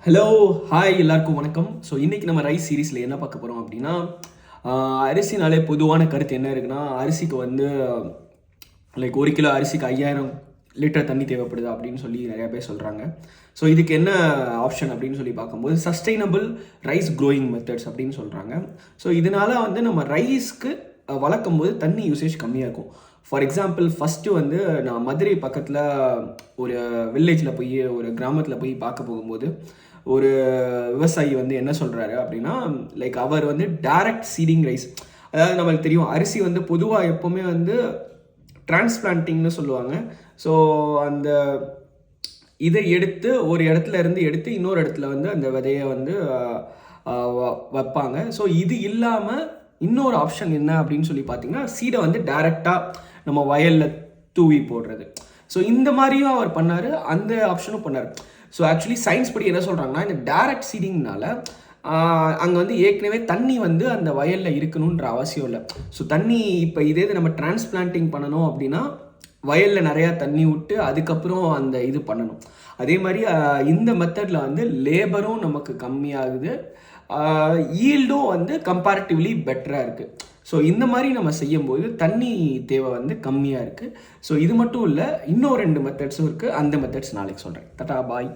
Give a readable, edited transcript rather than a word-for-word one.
Hello hi எல்லாருக்கும் வணக்கம். So இன்றைக்கி நம்ம ரைஸ் சீரீஸில் என்ன பார்க்க போகிறோம் அப்படின்னா, அரிசினாலே பொதுவான கருத்து என்ன இருக்குன்னா, அரிசிக்கு வந்து லைக் 1 கிலோ அரிசிக்கு 5000 லிட்டர் தண்ணி தேவைப்படுது அப்படின்னு சொல்லி நிறையா பேர் சொல்கிறாங்க. ஸோ இதுக்கு என்ன ஆப்ஷன் அப்படின்னு சொல்லி பார்க்கும்போது சஸ்டைனபிள் ரைஸ் க்ரோயிங் மெத்தட்ஸ் அப்படின்னு சொல்கிறாங்க. ஸோ இதனால் வந்து நம்ம ரைஸ்க்கு வளர்க்கும் போது தண்ணி யூசேஜ் கம்மியாக இருக்கும். ஃபார் எக்ஸாம்பிள் ஃபஸ்ட்டு வந்து நான் மதுரை பக்கத்தில் ஒரு வில்லேஜில் போய் ஒரு கிராமத்தில் போய் பார்க்க போகும்போது ஒரு விவசாயி வந்து என்ன சொல்கிறாரு அப்படின்னா, லைக் அவர் வந்து டைரக்ட் சீடிங் ரைஸ், அதாவது நம்மளுக்கு தெரியும் அரிசி வந்து பொதுவாக எப்போவுமே வந்து டிரான்ஸ்பிளான்டிங்னு சொல்லுவாங்க. ஸோ அந்த இதை எடுத்து ஒரு இடத்துல இருந்து எடுத்து இன்னொரு இடத்துல வந்து அந்த விதையை வந்து வைப்பாங்க. ஸோ இது இல்லாமல் இன்னொரு ஆப்ஷன் என்ன அப்படின்னு சொல்லி பார்த்தீங்கன்னா, சீடை வந்து டைரெக்டாக நம்ம வயலில் தூவி போடுறது. ஸோ இந்த மாதிரியும் அவர் பண்ணார், அந்த ஆப்ஷனும் பண்ணார். ஸோ ஆக்சுவலி சயின்ஸ் படி என்ன சொல்கிறாங்கன்னா, இந்த டைரக்ட் சீடிங்னால அங்கே வந்து ஏற்கனவே தண்ணி வந்து அந்த வயலில் இருக்கணுன்ற அவசியம் இல்லை. ஸோ தண்ணி இப்போ இதே நம்ம டிரான்ஸ்பிளான்டிங் பண்ணணும் அப்படின்னா வயலில் நிறையா தண்ணி விட்டு அதுக்கப்புறம் அந்த இது பண்ணணும். அதே மாதிரி இந்த மெத்தடில் வந்து லேபரும் நமக்கு கம்மியாகுது, ஈல்டும் வந்து கம்பேரிட்டிவ்லி பெட்டராக இருக்குது. ஸோ இந்த மாதிரி நம்ம செய்யும்போது தண்ணி தேவை வந்து கம்மியாக இருக்குது. ஸோ இது மட்டும் இல்லை, இன்னும் 2 மெத்தட்ஸும் இருக்குது. அந்த மெத்தட்ஸ் நாளைக்கு சொல்கிறேன். டாடா பாய்.